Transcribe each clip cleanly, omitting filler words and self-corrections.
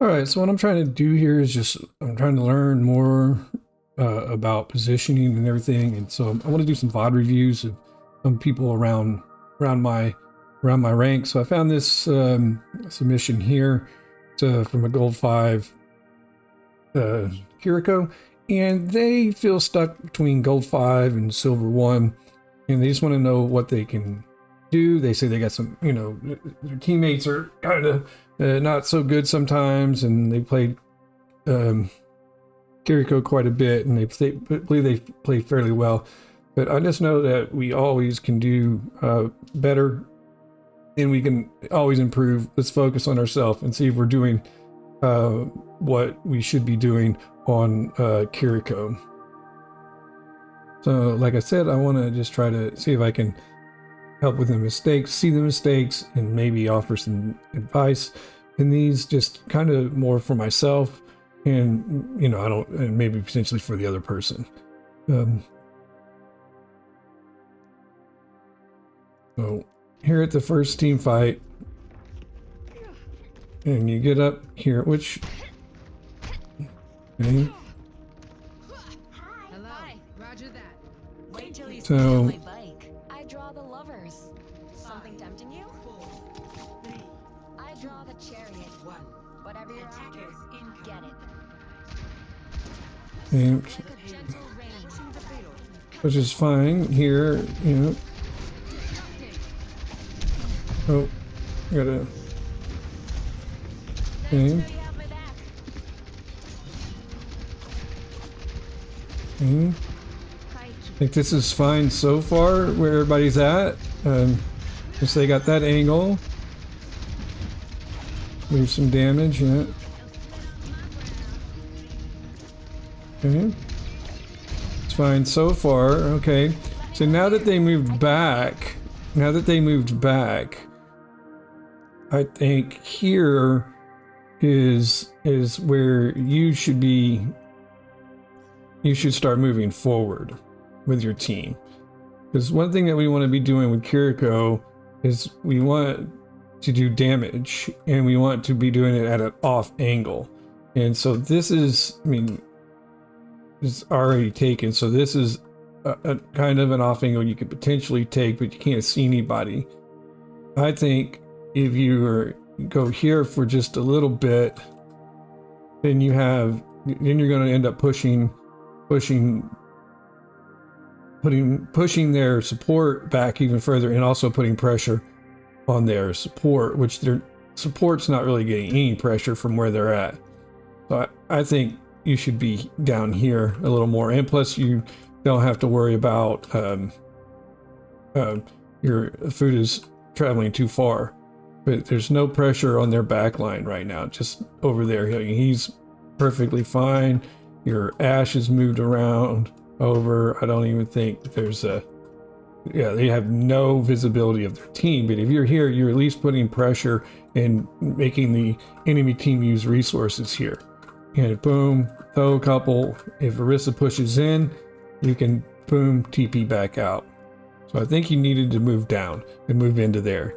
All right, so what I'm trying to do here is just I'm trying to learn more about positioning and everything, and so I want to do some VOD reviews of some people around my around my rank. So I found this submission here from a gold 5 Kiriko, and they feel stuck between gold 5 and silver 1, and they just want to know what they can do. They say they got some, their teammates are kind of not so good sometimes, and they played Kiriko quite a bit, and they believe they play fairly well. But I just know that we always can do better, and we can always improve. Let's focus on ourselves and see if we're doing what we should be doing on Kiriko. So, like I said, I want to just try to see if I can help with the mistakes, see the mistakes, and maybe offer some advice. And these just kind of more for myself, and and maybe potentially for the other person. So here at the first team fight, and you get up here, which okay. Hi. Roger that. Wait till you see So my bike. I draw the lovers. Something tempting you? 4, 3, I draw the chariot. 1. Whatever you're after, get it. okay, Like a gentle rain. which is fine here, Oh, I gotta. Okay. You have my back. Okay. I think this is fine so far where everybody's at. Guess they got that angle. Leave some damage, yeah. Okay. It's fine so far. Okay. So now that they moved back, I think here is where you should be. You should start moving forward with your team. Because one thing that we want to be doing with Kiriko is we want to do damage, and we want to be doing it at an off angle. And so this is, it's already taken. So this is a kind of an off angle you could potentially take, but you can't see anybody. I think if you go here for just a little bit, then you're going to end up pushing their support back even further, and also putting pressure on their support, which their support's not really getting any pressure from where they're at. So I think you should be down here a little more, and plus you don't have to worry about your food is traveling too far. But there's no pressure on their back line right now, just over there. He's perfectly fine. Your Ash is moved around over. I don't even think there's they have no visibility of their team. But if you're here, you're at least putting pressure and making the enemy team use resources here. And boom, throw a couple. If Arissa pushes in, you can boom, TP back out. So I think you needed to move down and move into there.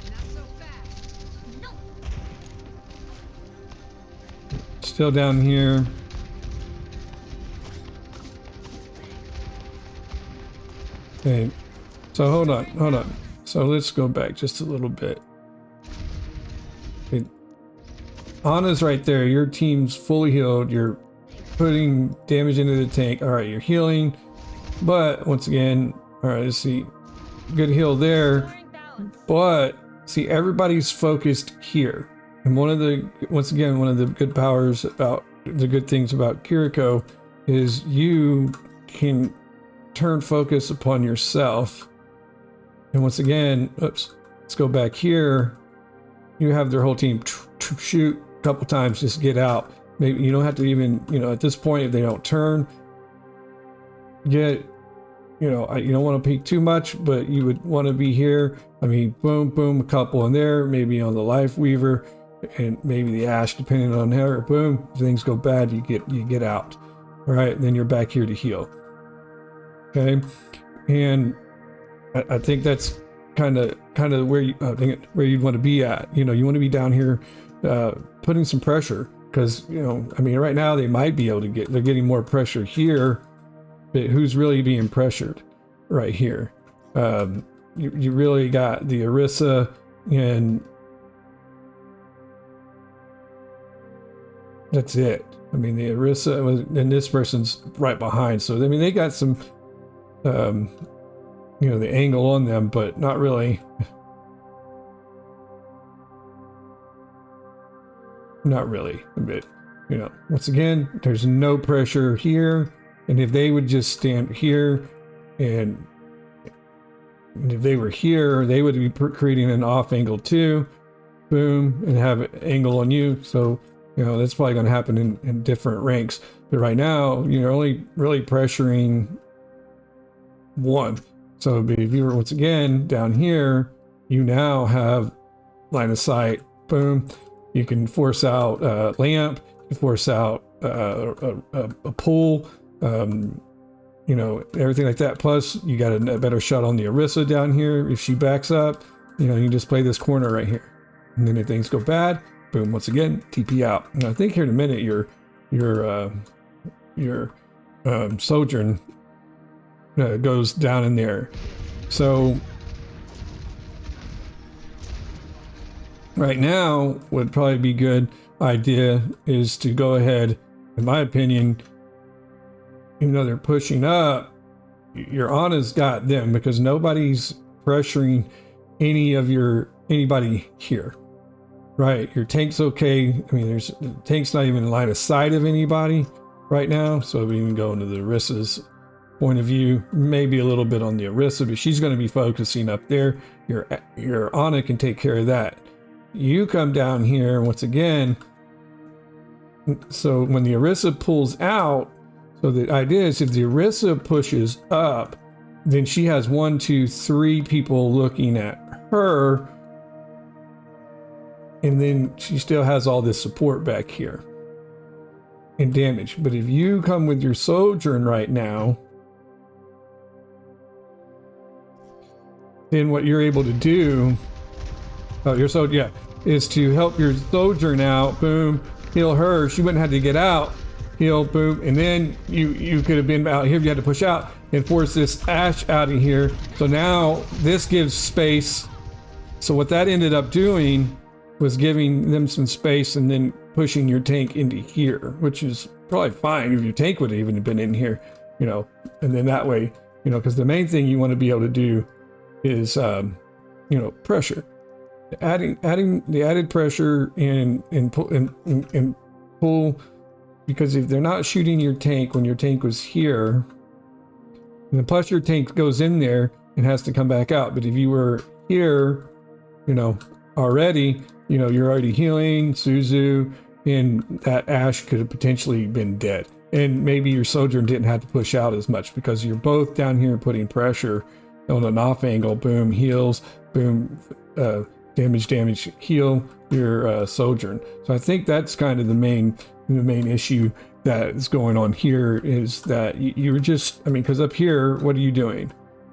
Not so fast. No. Still down here. Okay, so hold on. So let's go back just a little bit. Okay. Anna's right there. Your team's fully healed. You're putting damage into the tank. All right, you're healing. But once again, all right, let's see. Good heal there. But see, everybody's focused here. And one of the good powers about the good things about Kiriko is you can turn focus upon yourself. And once again, let's go back here. You have their whole team shoot a couple times, just get out. Maybe you don't have to even, at this point, if they don't turn, you don't want to peek too much, but you would want to be here. Boom, boom, a couple in there, maybe on the Life Weaver, and maybe the Ash, depending on her. Boom, if things go bad, you get out. All right, and then you're back here to heal. Okay, and I think that's kind of where you'd want to be at. You want to be down here putting some pressure, because, you know, I mean, right now they might be able to they're getting more pressure here, but who's really being pressured right here? You really got the Orisa, and that's it. I mean, the Orisa was, and this person's right behind. So, I mean, they got some, you know, the angle on them, but not really. Not really. But, you know, once again, there's no pressure here. And if they would just stand here, and if they were here, they would be creating an off angle too. Boom, and have an angle on you. So, you know, that's probably going to happen in different ranks. But right now, you're only really pressuring one. So if you were, once again, down here, you now have line of sight. Boom. You can force out a lamp, you force out a pull, you know, everything like that. Plus, you got a better shot on the Orisa down here. If she backs up, you know, you can just play this corner right here. And then if things go bad, boom, once again, TP out. And I think here in a minute, your Sojourn goes down in there. So right now, would probably be good idea is to go ahead, in my opinion, even though they're pushing up, your Ana's got them, because nobody's pressuring anybody here. Right, your tank's okay. I mean, the tank's not even in line of sight of anybody right now. So we can go into the Orisa's point of view, maybe a little bit on the Orisa, but she's going to be focusing up there. Your Ana can take care of that. You come down here once again. So when the Orisa pulls out, so the idea is if the Orisa pushes up, then she has 1, 2, 3 people looking at her. And then she still has all this support back here and damage. But if you come with your Sojourn right now, then what you're able to do, is to help your Sojourn out. Boom, heal her. She wouldn't have to get out. Heal, boom, and then you could have been out here. You had to push out and force this Ash out of here. So now this gives space. So what that ended up doing was giving them some space and then pushing your tank into here, which is probably fine if your tank would have even been in here, you know, and then that way, you know, because the main thing you want to be able to do is, you know, pressure, adding the added pressure and pull, because if they're not shooting your tank when your tank was here, and then plus your tank goes in there and has to come back out. But if you were here, you know, already, you know, you're already healing Suzu, and that Ash could have potentially been dead. And maybe your Sojourn didn't have to push out as much because you're both down here putting pressure on an off angle. Boom, heals, boom, damage, heal your Sojourn. So I think that's kind of the main issue that is going on here, is that you're just, I mean, because up here, what are you doing?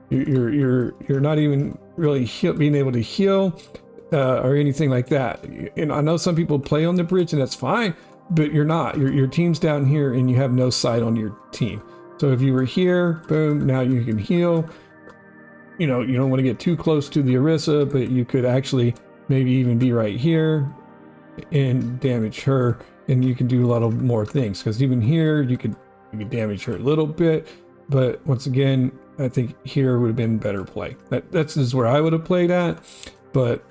You're not even really being able to heal. Or anything like that. And I know some people play on the bridge, and that's fine, but you're not. Your team's down here, and you have no sight on your team. So if you were here, boom, now you can heal. You know, you don't want to get too close to the Orisa, but you could actually maybe even be right here and damage her, and you can do a lot of more things. Because even here, you could damage her a little bit, but once again, I think here would have been better play. That's just where I would have played at, but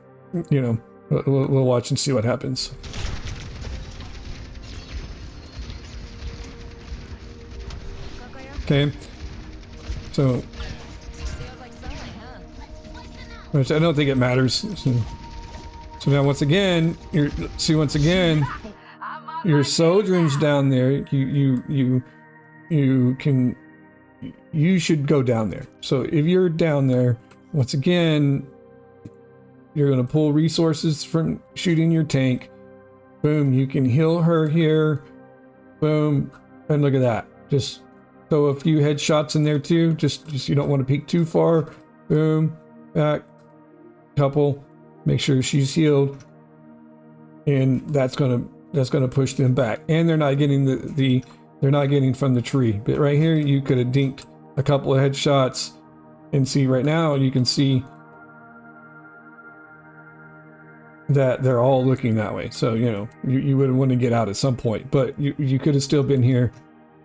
you know, we'll watch and see what happens. Okay, so which I don't think it matters. So now once again, your Sojourn's down there. You should go down there. So if you're down there, once again, you're going to pull resources from shooting your tank. Boom, you can heal her here. Boom, and look at that. Just throw a few headshots in there too. Just you don't want to peek too far. Boom, back, couple. Make sure she's healed. and that's gonna push them back. And they're not getting they're not getting from the tree. But right here, you could have dinked a couple of headshots, and see right now you can see that they're all looking that way. So you know you would want to get out at some point, but you could have still been here,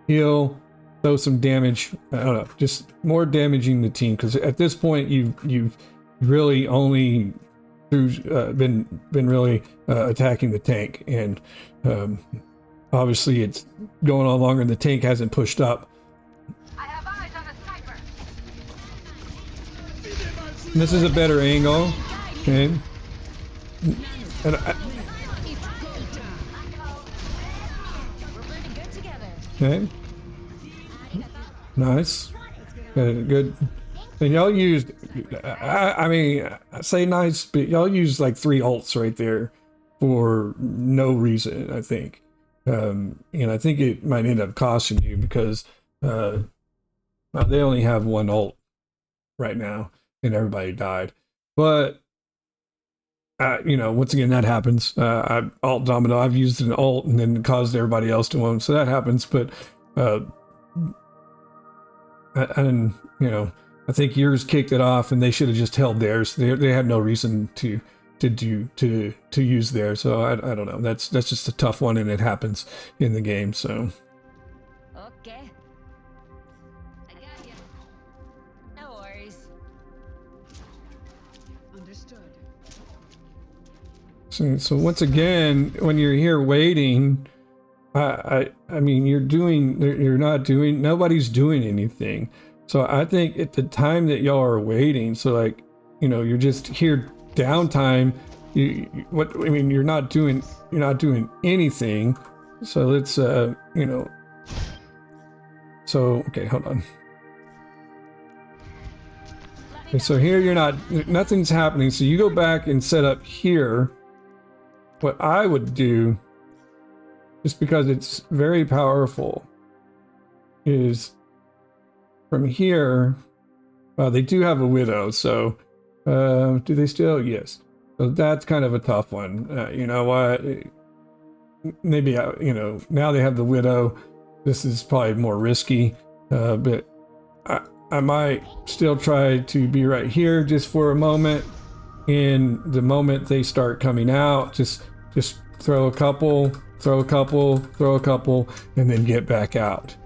heal, throw some damage. I don't know, just more damaging the team, because at this point you've really only been really attacking the tank, and obviously it's going on longer and the tank hasn't pushed up. I have eyes on a sniper. And this is a better angle, okay? And We're pretty good together. okay, nice, good. And y'all used, I mean, I say nice, but y'all used like 3 ults right there for no reason, I think. And I think it might end up costing you, because well, they only have 1 ult right now, and everybody died. But you know, once again, that happens. Alt Domino, I've used an ult and then caused everybody else to win, so that happens. But and you know, I think yours kicked it off, and they should have just held theirs. They had no reason to use theirs. So I don't know. That's just a tough one, and it happens in the game. So Okay. I got you. No worries. Understood. so once again, when you're here waiting, I mean, nobody's doing anything. So I think at the time that y'all are waiting, so like, you know, you're just here downtime. You're not doing anything. So let's you know. So okay, hold on. Okay, so here nothing's happening. So you go back and set up here. What I would do, just because it's very powerful, is from here. They do have a widow, so do they still? Yes. So that's kind of a tough one. You know what? Maybe you know, now they have the widow. This is probably more risky, but I might still try to be right here just for a moment. And the moment they start coming out, just throw a couple, and then get back out.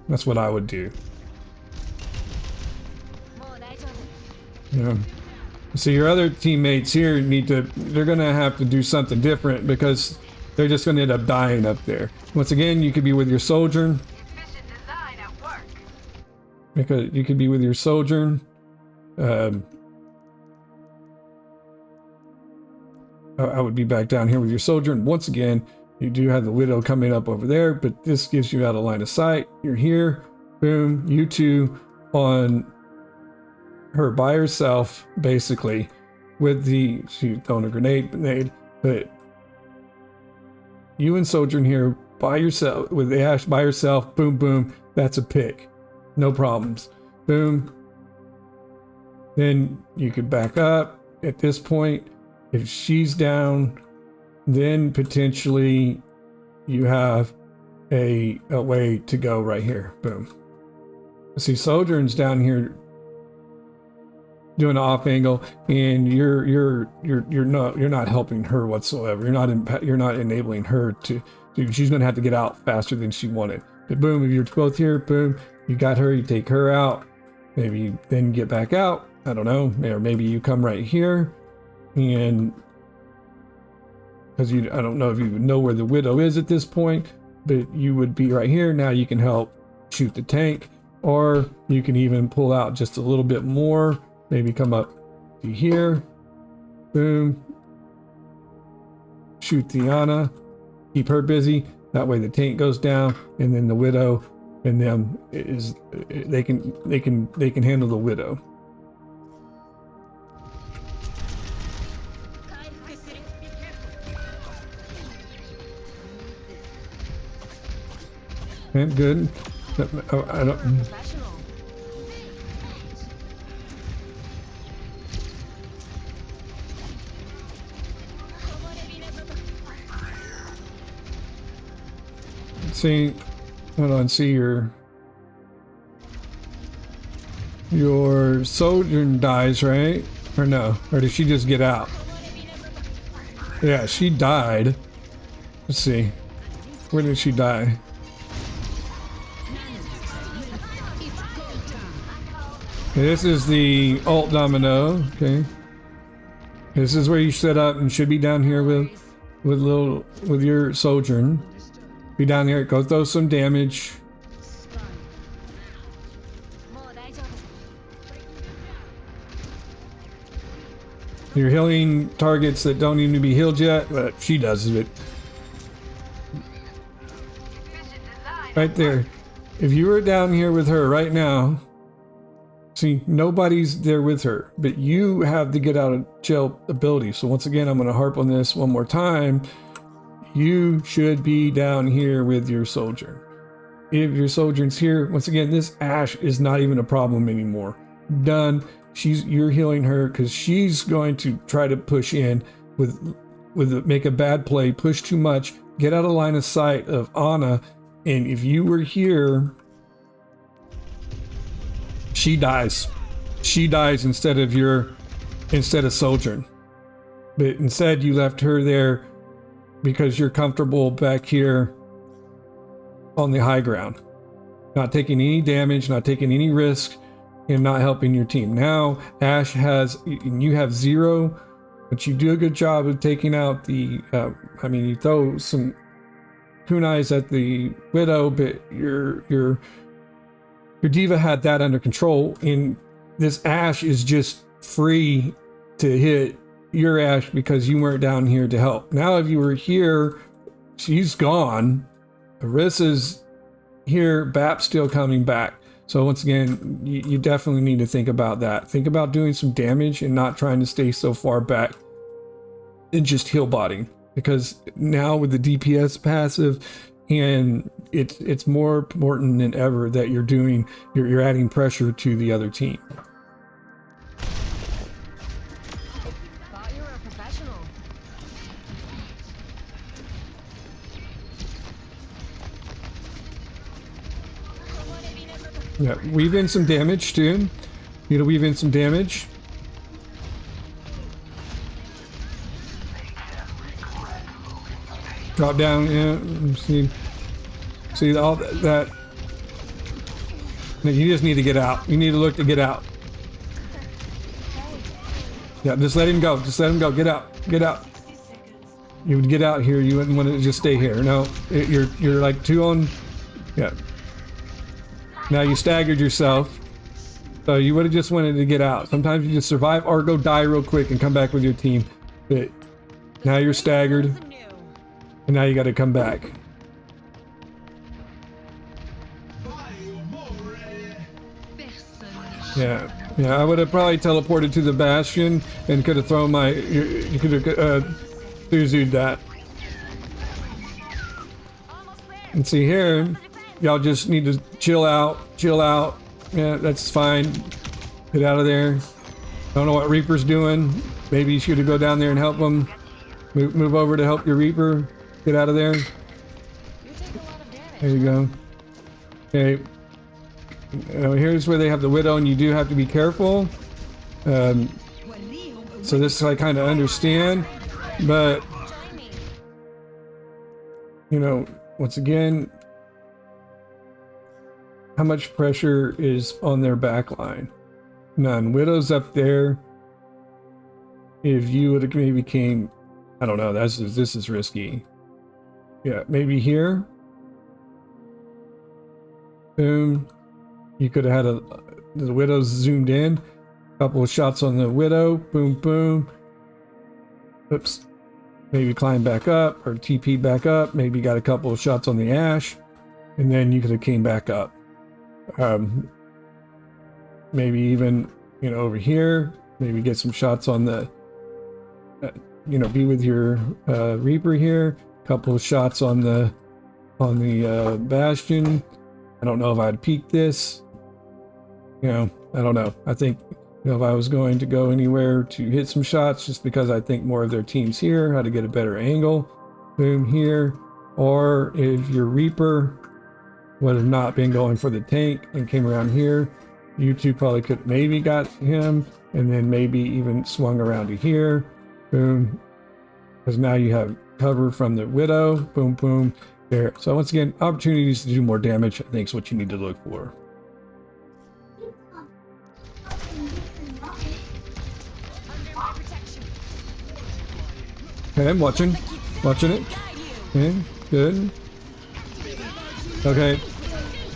That's what I would do. Yeah. So your other teammates here they're gonna have to do something different, because they're just gonna end up dying up there. Once again, you could be with your sojourn. Efficient design at work. Because you could be with your sojourn. I would be back down here with your sojourn. Once again, you do have the widow coming up over there, but this gives you out of line of sight. You're here, boom, you two on her by herself, basically, with she throwing a grenade, but you and sojourn here by yourself, with the Ash by herself, boom, boom, that's a pick. No problems. Boom. Then you could back up at this point. If she's down, then potentially you have a way to go right here. Boom. See, Sojourn's down here doing an off angle, and you're not helping her whatsoever. You're not enabling her to. She's gonna have to get out faster than she wanted. But boom, if you're both here, boom, you got her. You take her out. Maybe you then get back out. I don't know. Or maybe you come right here. And because I don't know if you know where the widow is at this point, but you would be right here. Now you can help shoot the tank, or you can even pull out just a little bit more, maybe come up to here, boom, shoot Tiana, keep her busy. That way the tank goes down, and then the widow and them they can handle the widow. Okay, good. I don't. Professional. See, hold on, see your sojourn dies, right? Or no? Or did she just get out? Yeah, she died. Let's see. Where did she die? This is the alt domino. Okay. This is where you set up and should be down here with your sojourn. Be down here. Go throw some damage. You're healing targets that don't need to be healed yet, but she does it. Right there. If you were down here with her right now, see, nobody's there with her, but you have the get out of jail ability. So once again, I'm going to harp on this one more time. You should be down here with your sojourn. If your sojourn's here, once again, this Ash is not even a problem anymore. Done. You're healing her because she's going to try to push in make a bad play, push too much, get out of line of sight of Anna, and if you were here, she dies. She dies instead of Sojourn. But instead you left her there because you're comfortable back here on the high ground, not taking any damage, not taking any risk, and not helping your team. Now Ash has, and you have 0, but you do a good job of taking out the you throw some kunais at the Widow, but your diva had that under control, and this Ash is just free to hit your Ash because you weren't down here to help. Now if you were here, she's gone, Arissa's here, Bap's still coming back. So once again, you definitely need to think about that. Think about doing some damage and not trying to stay so far back and just heal botting, because now with the DPS passive, and it's more important than ever that you're adding pressure to the other team. Thought you were a professional. Yeah, weave in some damage too. Need to weave in some damage. Drop down, yeah. See all that. You just need to get out. You need to look to get out. Yeah, just let him go. Just let him go. Get out. Get out. You would get out here. You wouldn't want to just stay here. No, you're like 2 on. Yeah. Now you staggered yourself. So you would have just wanted to get out. Sometimes you just survive or go die real quick and come back with your team. But now you're staggered. And now you got to come back. Yeah, I would have probably teleported to the Bastion and could have thrown my. You could have Suzu'd that. And see here, y'all just need to chill out. Chill out. Yeah, that's fine. Get out of there. Don't know what Reaper's doing. Maybe you should go down there and help him. Move over to help your Reaper. Get out of there. There you go. Okay. Here's where they have the Widow, and you do have to be careful. So this I kind of understand, but once again, how much pressure is on their back line? None. Widow's up there. If you would have maybe came, I don't know. This is risky. Yeah, maybe here. Boom. You could have had the Widow's zoomed in. Couple of shots on the Widow. Boom, boom. Oops. Maybe climb back up or TP back up. Maybe got a couple of shots on the Ash. And then you could have came back up. Maybe even, over here. Maybe get some shots on the, be with your Reaper here. Couple of shots on the Bastion. I don't know if I'd peek this. I don't know. I think if I was going to go anywhere to hit some shots, just because I think more of their team's here, how to get a better angle. Boom here. or if your Reaper would have not been going for the tank and came around here, you two probably could maybe got him and then maybe even swung around to here. Boom. Because now you have cover from the Widow. Boom, boom. There. So once again, opportunities to do more damage, I think is what you need to look for. Under my protection. Okay, I'm watching. Watching it. Okay, good. Okay.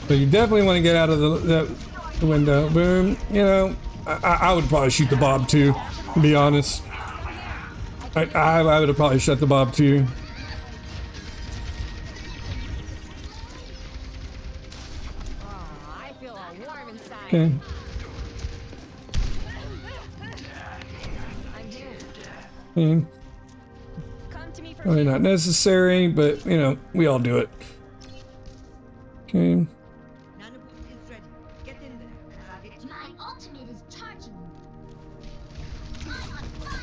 So you definitely want to get out of the window. Boom. You know, I would probably shoot the Bob too, to be honest. I would have probably shot the Bob too. Oh, I feel all warm inside. Okay. I'm here. Okay. Come to me for Probably not necessary, but you know, we all do it. Okay. Nanobot is ready. Get in there. My ultimate is charging. I'm on fire.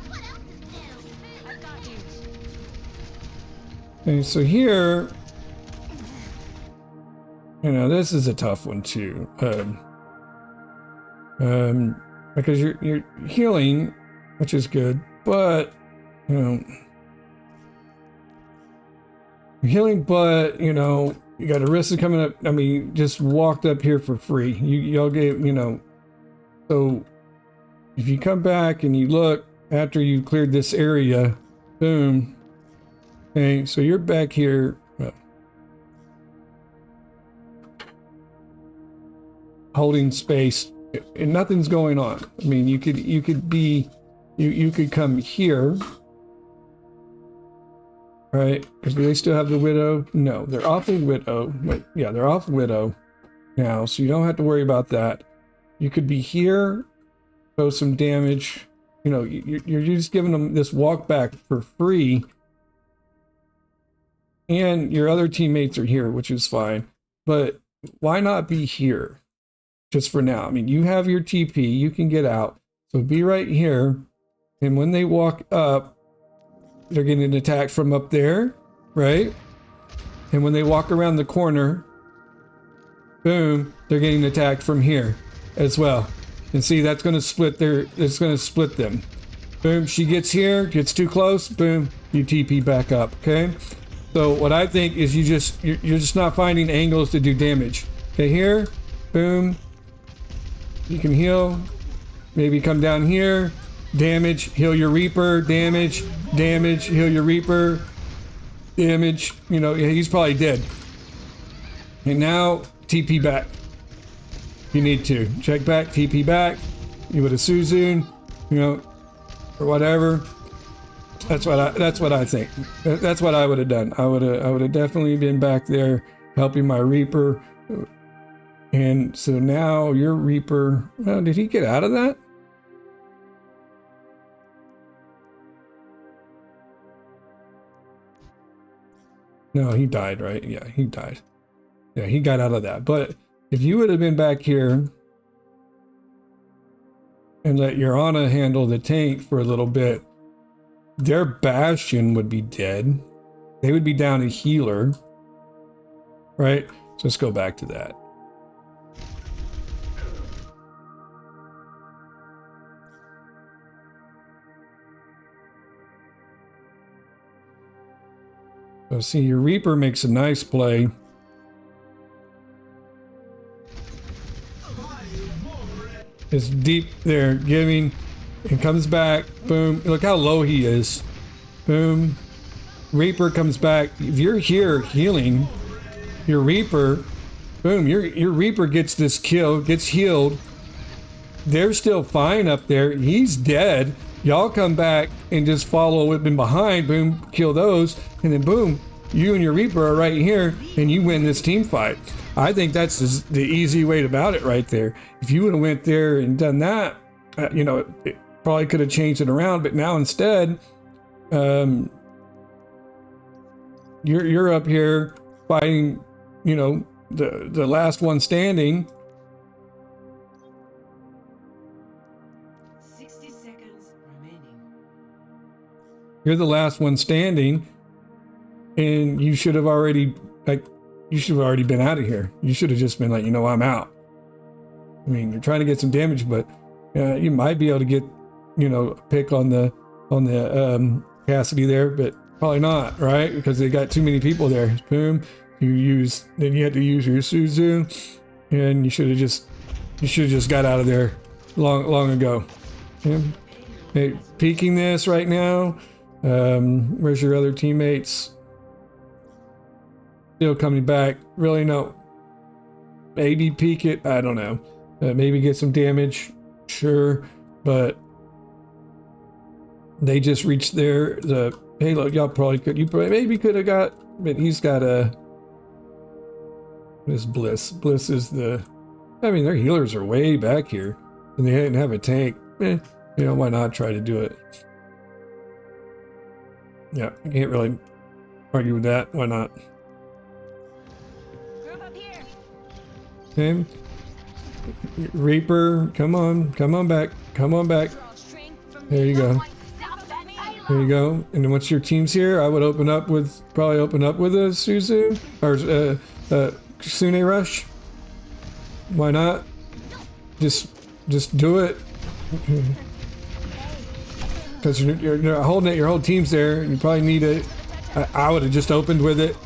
What else is new? I've got you. Okay, so here, you know, this is a tough one too. Because you're healing, which is good, but you know, you're healing, but you know, you got Arista coming up. I mean, just walked up here for free. Y'all gave, you know, so if you come back and you look after you cleared this area, boom. Okay, so you're back here. Holding space and nothing's going on. I mean, you could be, you could come here, right? Because do they still have the Widow? No, they're off the Widow. Wait, yeah, they're off Widow now, so you don't have to worry about that. You could be here, throw some damage. You know, you're just giving them this walk back for free. And your other teammates are here, which is fine. But why not be here? Just for now. I mean, you have your TP, you can get out. So be right here. And when they walk up, they're getting attacked from up there, right? And when they walk around the corner, boom, they're getting attacked from here as well. And see, that's going to split it's going to split them. Boom, she gets here, gets too close, boom, you TP back up, okay? So what I think is you're just not finding angles to do damage. Okay, here, boom, you can heal, maybe come down here, damage, heal your Reaper, damage, heal your Reaper, damage, you know, he's probably dead. And now, TP back. You need to. Check back, TP back, you would have Suzune, you know, or whatever. That's what I think. That's what I would have done. I would have definitely been back there helping my Reaper. And so now your Reaper, well, did he get out of that? No, he died, right? Yeah, he died. Yeah, he got out of that. But if you would have been back here and let your Ana handle the tank for a little bit, their Bastion would be dead. They would be down a healer, right? So let's go back to that. So see, your Reaper makes a nice play. It's deep there, giving, and comes back, boom. Look how low he is. Boom. Reaper comes back. If you're here healing, your Reaper, boom, your Reaper gets this kill, gets healed. They're still fine up there. He's dead. Y'all come back and just follow him behind, boom, kill those, and then boom, you and your Reaper are right here, and you win this team fight. I think that's the easy way about it right there. If you would have went there and done that, you know, it probably could have changed it around, but now instead, you're up here fighting, you know, the last one standing. 60 seconds remaining. You're the last one standing, and you should have already been out of here. You should have just been like, you know, I'm out. I mean, you're trying to get some damage, but you might be able to get, you know, a pick on the Cassidy there, but probably not, right? Because they got too many people there. Boom. Then you had to use your Suzu, and you should have just got out of there long ago. Yeah. Hey, peeking this right now. Where's your other teammates? Still coming back. Really, no. Maybe peek it. I don't know. Maybe get some damage. Sure, but they just reached the payload. Y'all probably could. You maybe could have got. But he's got a. This Bliss. Bliss is the. I mean, their healers are way back here, and they didn't have a tank. You know, why not try to do it? Yeah, I can't really argue with that. Why not? Group up here. Okay. Reaper, come on back. Draw strength from There you go. Stop that payload. There you go. And then once your team's here, I would probably open up with a Suzu or Sune Rush. Why not? Just do it. Because you're holding it, your whole team's there, and you probably need it. I would have just opened with it.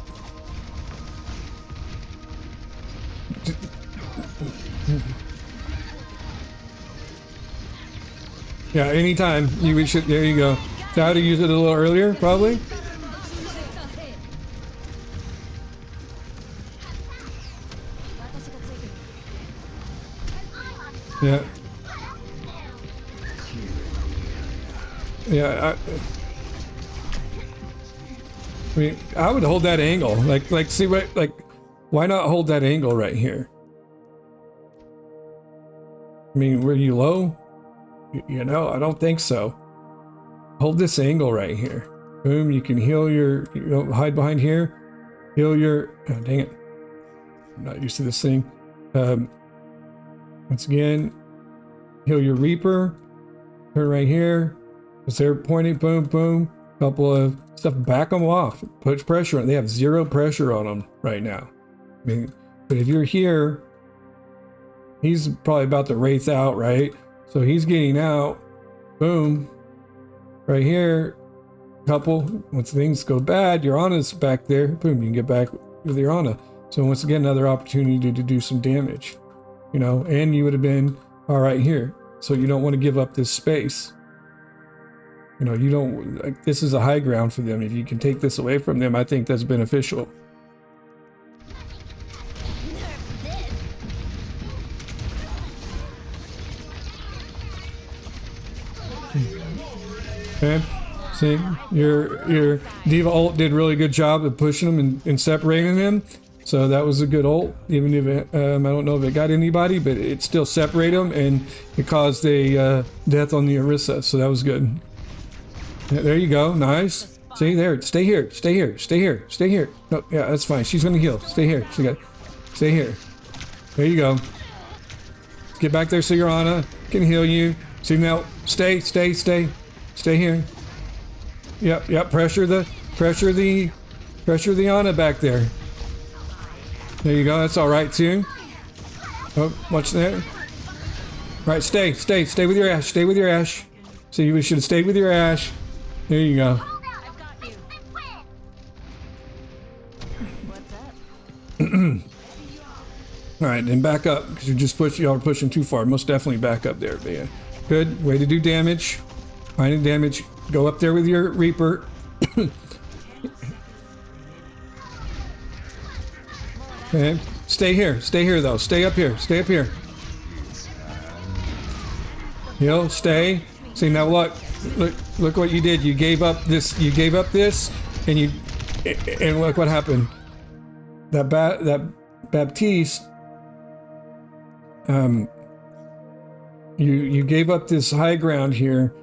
Yeah, anytime. You should. There you go. So how to use it a little earlier, probably. Yeah. Yeah. I mean, I would hold that angle. Like, see what? Like, why not hold that angle right here? I mean, were you low? You know, I don't think so. Hold this angle right here. Boom, you can heal your, you know, hide behind here. Heal your, oh, dang it. I'm not used to this thing. Once again, heal your Reaper. Turn right here. Because they're pointing, boom, boom. Couple of stuff, back them off. Put pressure on. They have zero pressure on them right now. I mean, but if you're here, he's probably about to wraith out, right? So he's getting out. Boom. Right here. Couple. Once things go bad, your Ana's back there. Boom. You can get back with your Ana. So once again, another opportunity to do some damage. You know, and you would have been all right here. So you don't want to give up this space. You know, you don't, like, this is a high ground for them. If you can take this away from them, I think that's beneficial. Okay, see, your Diva ult did a really good job of pushing them and separating them. So that was a good ult, even if it, I don't know if it got anybody, but it still separated them and it caused a death on the Orisa. So that was good. Yeah, there you go, nice. See there, stay here. No, yeah, that's fine. She's gonna heal. Stay here. Stay here. There you go. Get back there so your Ana can heal you. See now, stay here. Yep. Pressure the Ana back there. There you go. That's all right too. Oh, watch there. Right, stay with your Ash. Stay with your Ash. So you should have stayed with your Ash. There you go. I've got you. What's up? All right, then back up because y'all are pushing too far. Most definitely back up there. But yeah, good way to do damage. Finding damage. Go up there with your Reaper. Okay, stay here though. Stay up here. Heal. Stay. See now, look what you did. You gave up this, and look what happened. That Baptiste, you gave up this high ground here,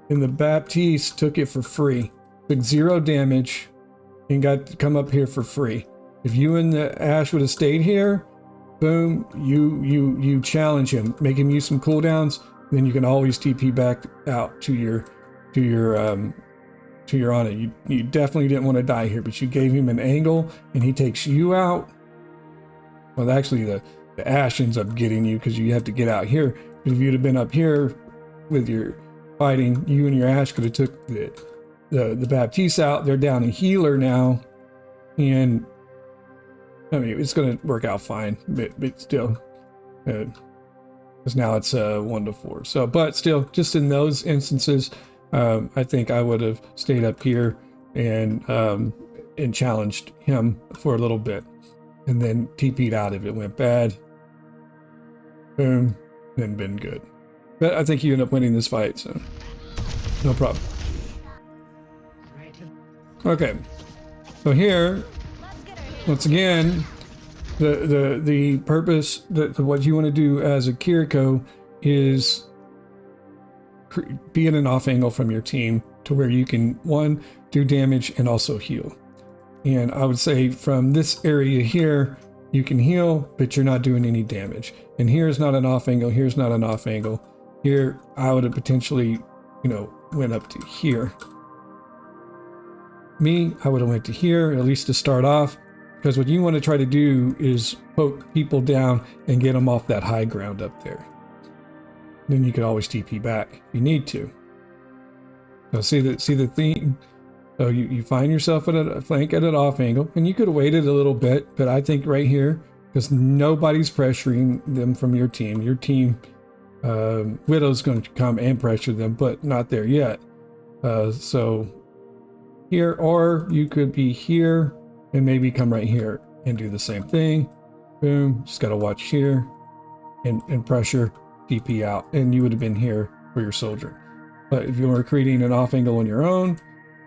and the Baptiste took it for free. Took 0 damage, and got to come up here for free. If you and the Ash would have stayed here, boom, you challenge him, make him use some cooldowns. Then you can always TP back out to your to your honor. You definitely didn't want to die here, but you gave him an angle and he takes you out. Well, actually the Ash ends up getting you because you have to get out here. But if you'd have been up here with your fighting, you and your Ash could have took the Baptiste out. They're down a healer now. And I mean, it's going to work out fine, but still, because now it's 1 to 4. So, but still, just in those instances, I think I would have stayed up here and challenged him for a little bit, and then TP'd out if it went bad. Boom, then been good. But I think you end up winning this fight, so no problem. Okay, so here, once again, the purpose that what you want to do as a Kiriko is be in an off angle from your team to where you can, one, do damage and also heal. And I would say from this area here, you can heal, but you're not doing any damage. And here's not an off angle, here's not an off angle. Here, I would have potentially, went up to here. Me, I would have went to here, at least to start off, because what you want to try to do is poke people down and get them off that high ground up there. Then you could always TP back if you need to. So see the theme? So you find yourself at a flank at an off angle, and you could have waited a little bit, but I think right here, because nobody's pressuring them from your team. Your team, Widow's going to come and pressure them, but not there yet. So here, or you could be here and maybe come right here and do the same thing. Boom, just got to watch here and pressure TP out, and you would have been here for your soldier. But if you were creating an off angle on your own,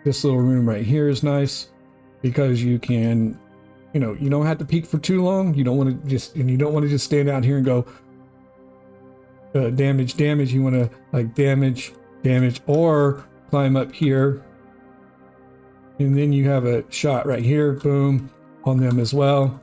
this little room right here is nice because you can, you don't have to peek for too long. You don't want to just stand out here and go damage. You want to like damage, or climb up here, and then you have a shot right here, boom, on them as well.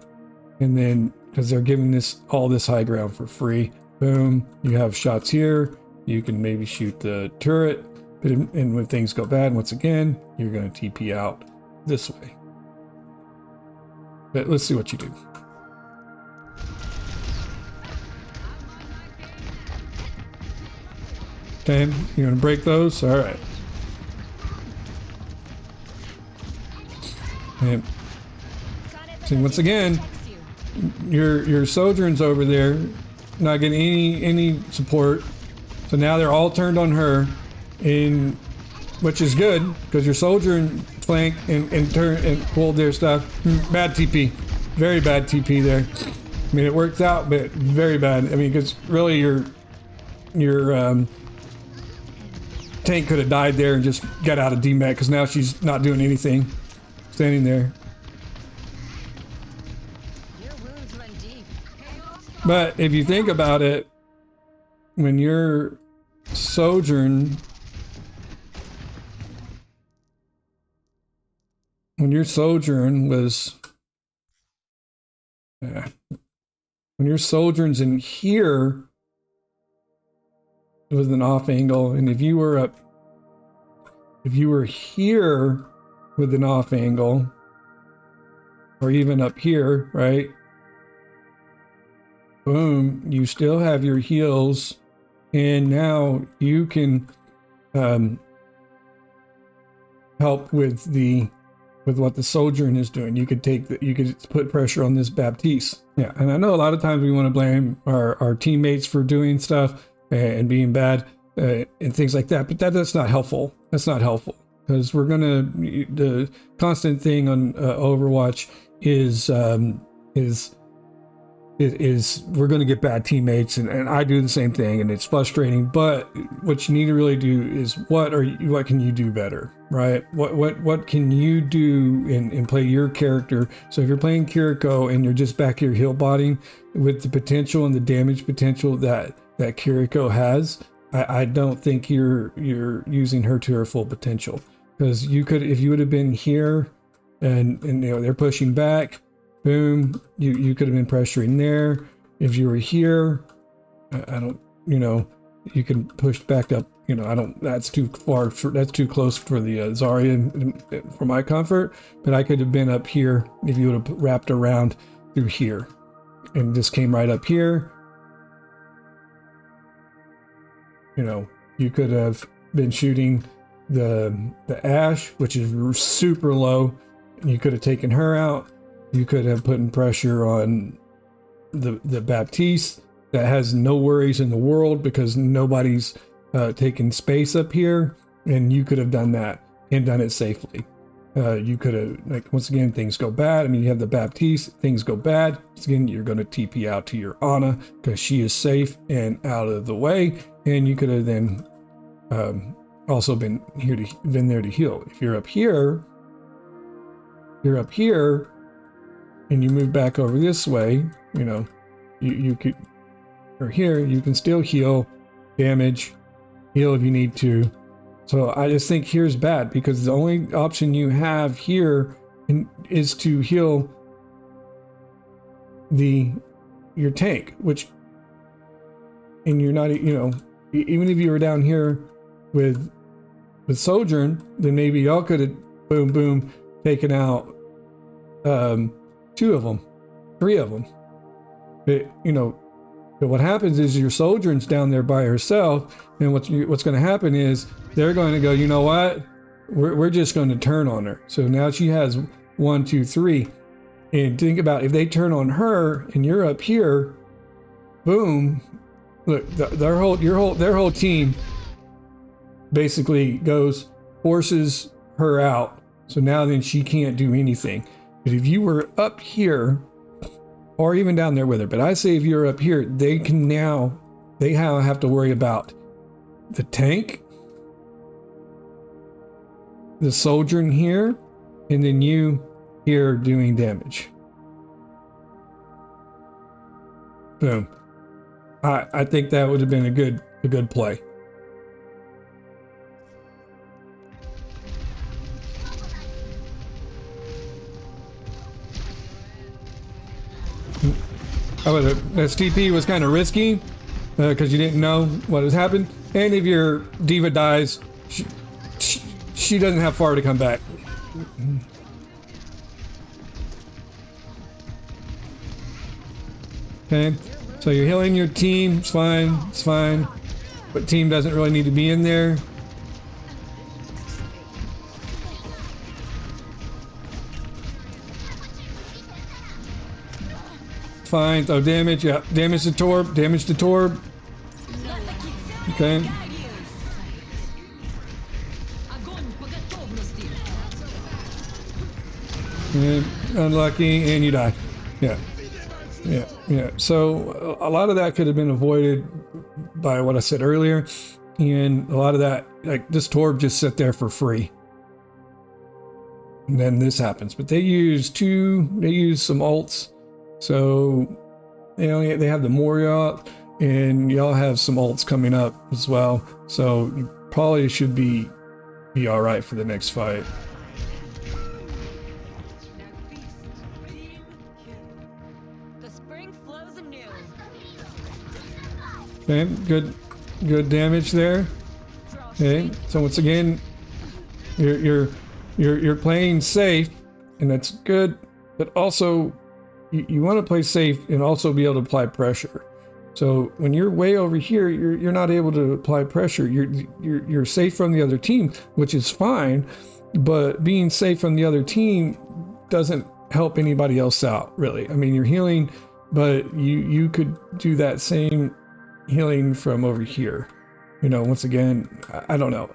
And then because they're giving all this high ground for free, boom, you have shots here. You can maybe shoot the turret. And when things go bad, once again, you're going to TP out this way. But let's see what you do. Okay, you're going to break those? All right. And see, once again, your sojourn's over there, not getting any support. So now they're all turned on her. Which is good because your soldier and flank and turn and pulled their stuff. Bad TP, very bad TP there. I mean, it worked out, but very bad. I mean, because really your tank could have died there and just got out of DMAC because now she's not doing anything, standing there. But if you think about it, when your sojourn was when your sojourn's in here, it was an off angle, and if you were here with an off angle, or even up here, right, boom, you still have your heals, and now you can help with what the sojourn is doing. You could put pressure on this Baptiste. Yeah, and I know a lot of times we want to blame our teammates for doing stuff and being bad and things like that, but that's not helpful. That's not helpful because the constant thing on Overwatch is we're going to get bad teammates, and I do the same thing, and it's frustrating. But what you need to really do is what can you do better, right? What can you do and play your character? So if you're playing Kiriko and you're just back here heal botting with the potential and the damage potential that Kiriko has, I don't think you're using her to her full potential, because you could, if you would have been here and they're pushing back. Boom, you could have been pressuring there. If you were here, you can push back up you know, I don't, that's too far, that's too close for the Zarya for my comfort, but I could have been up here if you would have wrapped around through here and just came right up here. You know, you could have been shooting the Ash, which is super low. You could have taken her out. You could have put in pressure on the Baptiste that has no worries in the world because nobody's taking space up here, and you could have done that and done it safely. You could have, like, once again, things go bad. I mean, you have the Baptiste, things go bad. Once again, you're going to TP out to your Ana because she is safe and out of the way, and you could have then also been there to heal. If you're up here, and you move back over this way, you know, you could, or here, you can still heal, damage, heal if you need to. So I just think here's bad because the only option you have here is to heal your tank, which, and you're not, you know, even if you were down here with Sojourn, then maybe y'all could have boom taken out 2 of them, 3 of them. But, you know, but what happens is your Sojourn's down there by herself, and what's going to happen is they're going to go, you know what, we're just going to turn on her. So now she has 1, 2, 3, and think about if they turn on her and you're up here, boom, look, their whole team basically forces her out. So now then she can't do anything. But if you were up here, or even down there with her, but I say if you're up here, they have to worry about the tank, the Sojourn here, and then you here doing damage. Boom. I think that would have been a good play. This TP was kind of risky because you didn't know what has happened, and if your diva dies, she doesn't have far to come back. Okay, so you're healing your team. It's fine, but team doesn't really need to be in there. Fine. Oh, damage. Yeah, damage to Torb. Okay. And unlucky, and you die. Yeah. So a lot of that could have been avoided by what I said earlier, and a lot of that, like this Torb, just sit there for free. And then this happens, but they use some ults. So they have the Moria, and y'all have some ults coming up as well. So you probably should be all right for the next fight. The spring flows anew. Okay, good damage there. Okay, so once again, you're playing safe, and that's good, but also you want to play safe and also be able to apply pressure. So when you're way over here, you're not able to apply pressure. You're safe from the other team, which is fine, but being safe from the other team doesn't help anybody else out, really. I mean, you're healing, but you could do that same healing from over here. You know, once again, I don't know.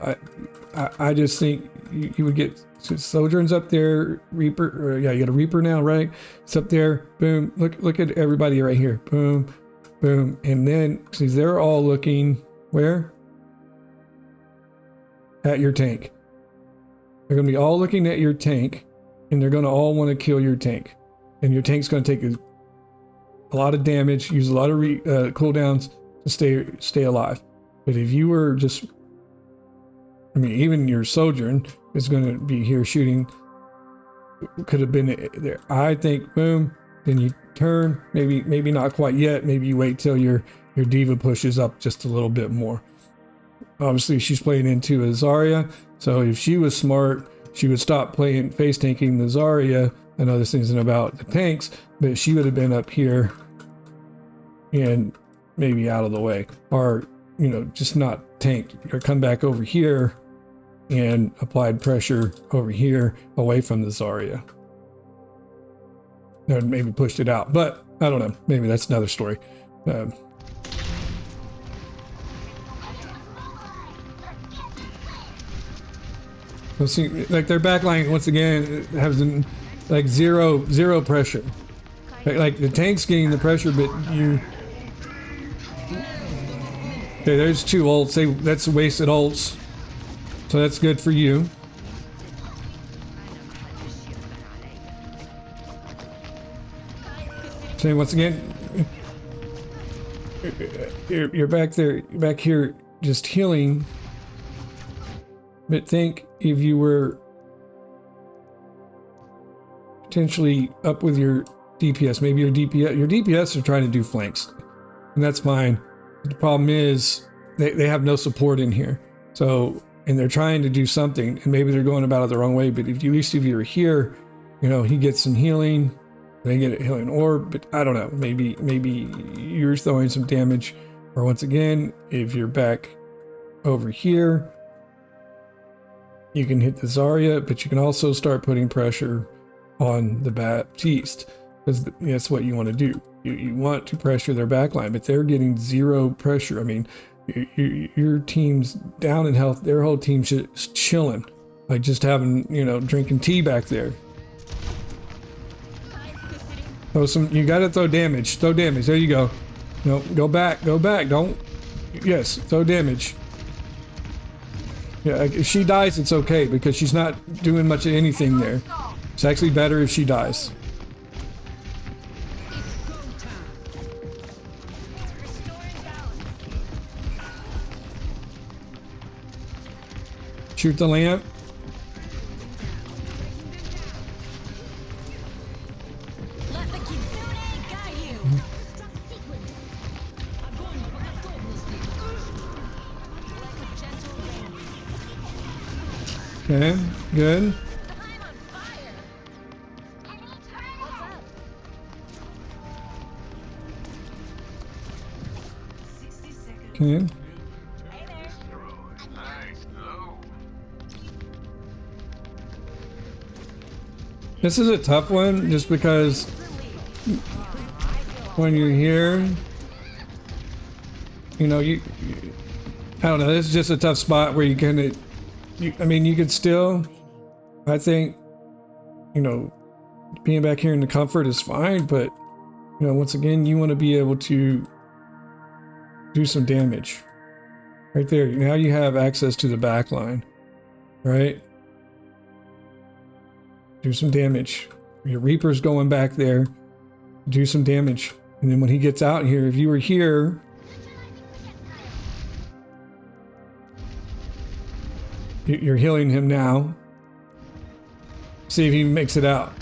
I just think you would get Sojourn's up there, Reaper. Yeah, you got a Reaper now, right? It's up there. Boom. Look at everybody right here. Boom, boom, and then see they're all looking where? At your tank. They're gonna be all looking at your tank, and they're gonna all want to kill your tank, and your tank's gonna take a lot of damage, use a lot of cooldowns to stay alive. But if you were just, I mean, even your Sojourn is going to be here shooting, could have been there. I think, boom, then you turn, maybe not quite yet. Maybe you wait till your diva pushes up just a little bit more. obviously she's playing into a Zarya. So if she was smart, she would stop playing face tanking the Zarya. I know this isn't about the tanks, but she would have been up here and maybe out of the way, or just not tanked, or come back over here and applied pressure over here away from the Zarya. Or maybe pushed it out, but I don't know. Maybe that's another story. Let's see, like their backline once again has like zero pressure. Like the tank's getting the pressure, but you. Okay, there's 2 ults. That's wasted ults, so that's good for you. So once again, you're back there, back here, just healing. But think if you were potentially up with your DPS, maybe your DPS are trying to do flanks, and that's fine. The problem is they have no support in here. So, and they're trying to do something, and maybe they're going about it the wrong way. But at least if you're here, he gets some healing, they get a healing orb. But I don't know, maybe you're throwing some damage. Or once again, if you're back over here, you can hit the Zarya, but you can also start putting pressure on the Baptiste, because that's what you want to do. You want to pressure their backline, but they're getting 0 pressure. I mean, your team's down in health. Their whole team's just chilling, like just having, drinking tea back there. You got to throw damage. Throw damage. There you go. No, go back. Go back. Don't. Yes, throw damage. Yeah, if she dies, it's okay because she's not doing much of anything there. It's actually better if she dies. Shoot the lamp. Let the Kitsune guide you. Like a gentle rain. Okay, good. I'm on fire. What's up? 60 seconds. Okay. Hey there. This is a tough one just because when you're here, I don't know, this is just a tough spot where you could still, I think, being back here in the comfort is fine, but, once again, you want to be able to do some damage. Right there, now you have access to the back line, right? Do some damage. Your Reaper's going back there. Do some damage. And then when he gets out here, if you were here, you're healing him now. See if he makes it out.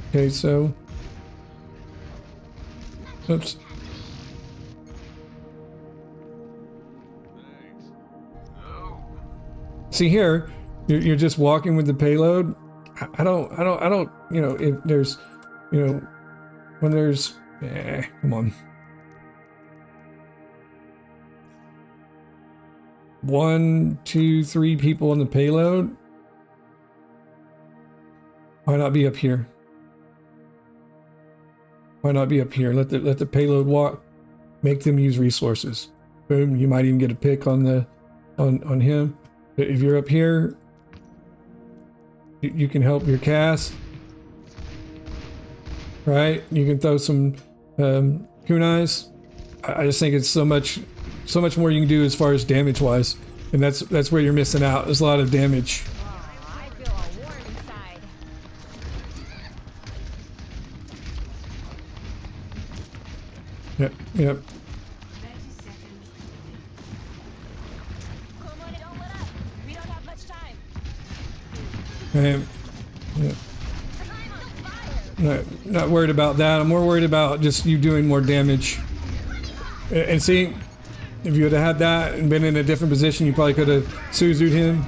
Okay, so. Oops. See here, you're just walking with the payload. I don't, if there's, when there's, come on. 1, 2, 3 people on the payload. Why not be up here? Why not be up here? Let the payload walk. Make them use resources. Boom, you might even get a pick on him. But if you're up here, you can help your cast, right? You can throw some kunais. I just think it's so much more you can do as far as damage wise, and that's where you're missing out. There's a lot of damage. I feel all warm inside. Yep. 30 seconds. Come on, don't let up. We don't have much time. Yeah. I'm on fire. Not worried about that. I'm more worried about just you doing more damage. And see, If you would have had that and been in a different position, you probably could have Suzu'd him.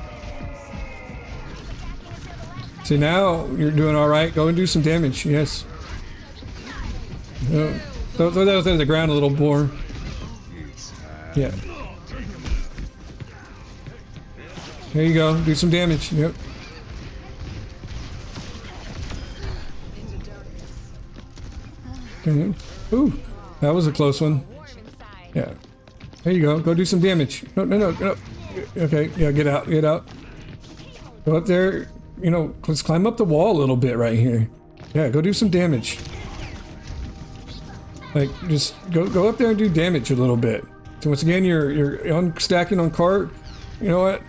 See, now you're doing all right. Go and do some damage. Yes. Throw those to the ground a little more. Yeah. There you go. Do some damage. Yep. Okay. Ooh, that was a close one. Yeah. There you go. Go do some damage. No, no, no, no. Okay. Yeah. Get out. Get out. Go up there. You know, let's climb up the wall a little bit right here. Yeah. Go do some damage. Like, just go up there and do damage a little bit. So once again, you're stacking on cart. You know what?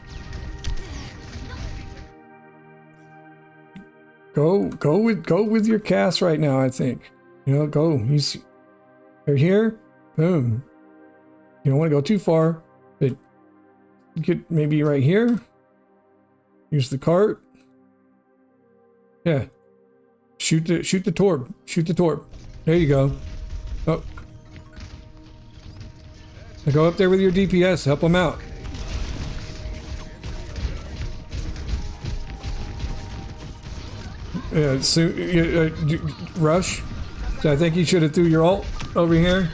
Go with your cast right now. I think. You know, go. You're here. Boom. You don't want to go too far. But get maybe right here. Use the cart. Yeah. Shoot the torb. Shoot the torb. There you go. Oh. Now go up there with your DPS. Help them out. Rush. So I think you should have threw your ult over here.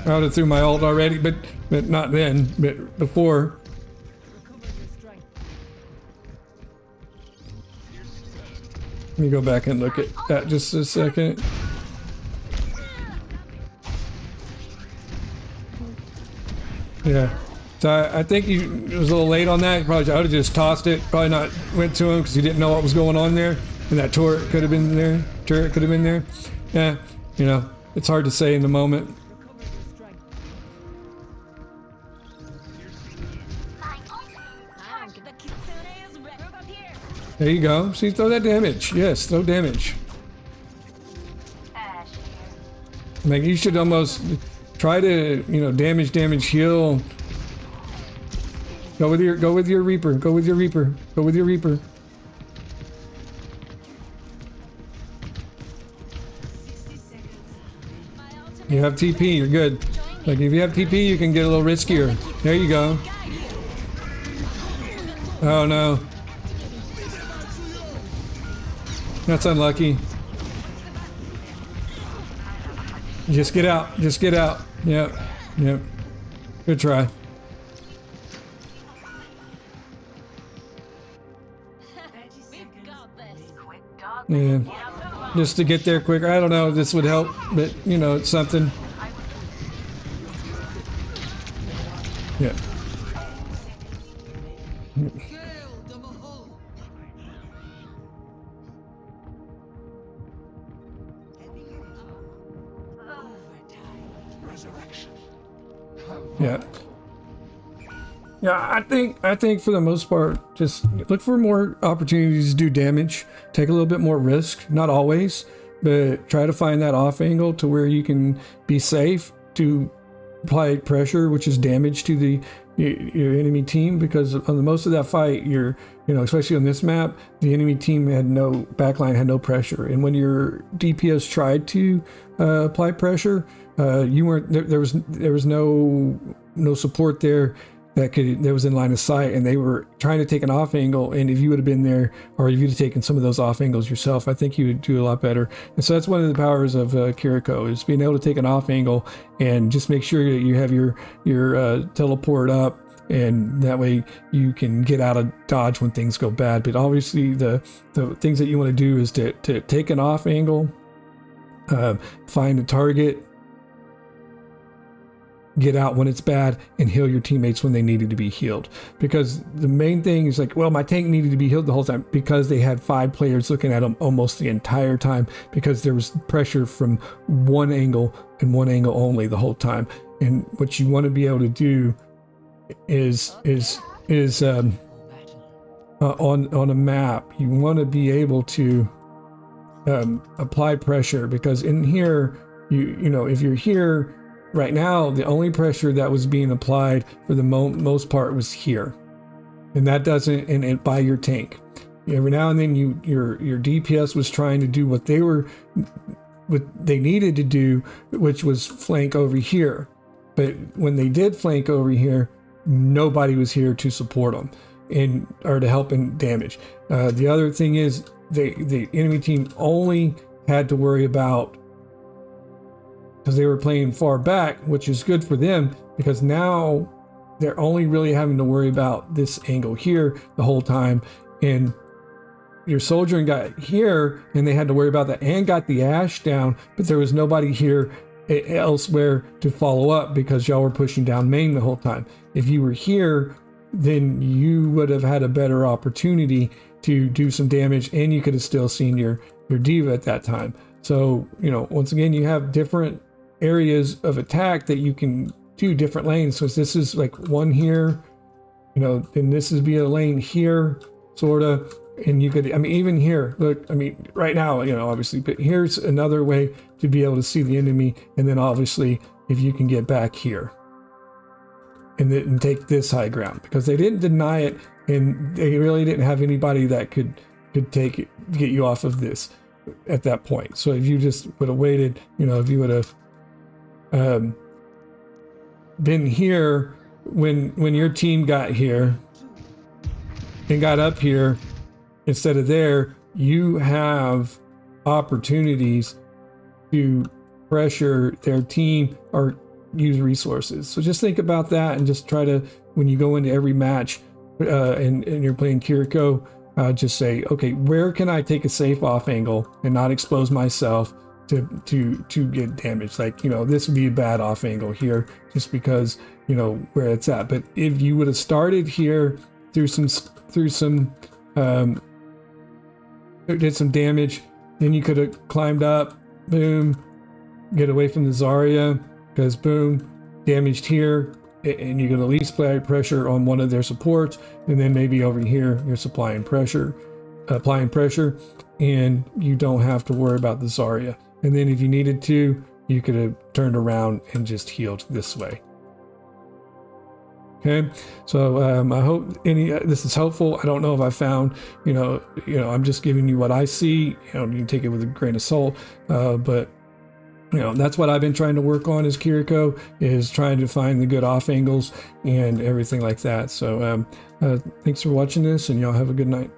I would have threw my ult already, but not then, but before. Let me go back and look at that just a second. Yeah. So I think he was a little late on that. Probably I would have just tossed it. Probably not went to him because he didn't know what was going on there. And that turret could have been there. Turret could have been there. Yeah, you know, it's hard to say in the moment. There you go. See, throw that damage. Yes, throw damage. Like you should almost try to, you know, damage, heal. Go with your Reaper. Go with your Reaper. Go with your Reaper. You have TP, you're good. Like if you have TP, you can get a little riskier. There you go. Oh no. That's unlucky. Just get out. Just get out. Yep. Yep. Good try. Yeah. Just to get there quicker. I don't know if this would help, but you know, it's something. Yeah. Yeah. Yeah, I think for the most part, just look for more opportunities to do damage. Take a little bit more risk, not always, but try to find that off angle to where you can be safe to apply pressure, which is damage to your enemy team. Because on the most of that fight, you know, especially on this map, the enemy team had no backline, had no pressure, and when your DPS tried to apply pressure, you weren't there. There was no support there that was in line of sight, and they were trying to take an off angle. And if you would have been there, or if you'd have taken some of those off angles yourself, I think you would do a lot better. And so that's one of the powers of Kiriko, is being able to take an off angle and just make sure that you have your teleport up, and that way you can get out of dodge when things go bad. But obviously the things that you want to do is to take an off angle, find a target, get out when it's bad, and heal your teammates when they needed to be healed. Because the main thing is like, well, my tank needed to be healed the whole time, because they had 5 players looking at them almost the entire time, because there was pressure from one angle and one angle only the whole time. And what you want to be able to do is on a map, you want to be able to apply pressure, because in here, you know, if you're here right now, the only pressure that was being applied for the most part was here, and that doesn't, and by your tank. Every now and then your DPS was trying to do what they were what they needed to do, which was flank over here. But when they did flank over here, nobody was here to support them or to help in damage. The other thing is the enemy team only had to worry about, because they were playing far back, which is good for them, because now they're only really having to worry about this angle here the whole time. And your soldiering got here and they had to worry about that and got the ash down, but there was nobody here elsewhere to follow up because y'all were pushing down main the whole time. If you were here, then you would have had a better opportunity to do some damage, and you could have still seen your diva at that time. So, you know, once again, you have different areas of attack that you can do, different lanes. So this is like one here, you know, then this is be a lane here, sort of. And you could, I mean, even here, look, I mean, right now, you know, obviously, but here's another way to be able to see the enemy. And then obviously, if you can get back here and take this high ground, because they didn't deny it, and they really didn't have anybody that could take it, get you off of this at that point. So if you just would have waited, you know, if you would have been here when your team got here and got up here, instead of there, you have opportunities to pressure their team or use resources. So just think about that, and just try to, when you go into every match and you're playing Kiriko, just say, okay, where can I take a safe off angle and not expose myself to get damaged? Like, you know, this would be a bad off angle here just because, you know, where it's at. But if you would have started here through some did some damage, then you could have climbed up, boom, get away from the Zarya, because boom, damaged here, and you can at least apply pressure on one of their supports, and then maybe over here you're applying pressure, and you don't have to worry about the Zarya. And then if you needed to, you could have turned around and just healed this way. Okay, so I hope this is helpful. I don't know if I found, you know, I'm just giving you what I see. You know, you can take it with a grain of salt, but you know, that's what I've been trying to work on as Kiriko, is trying to find the good off angles and everything like that. So thanks for watching this, and y'all have a good night.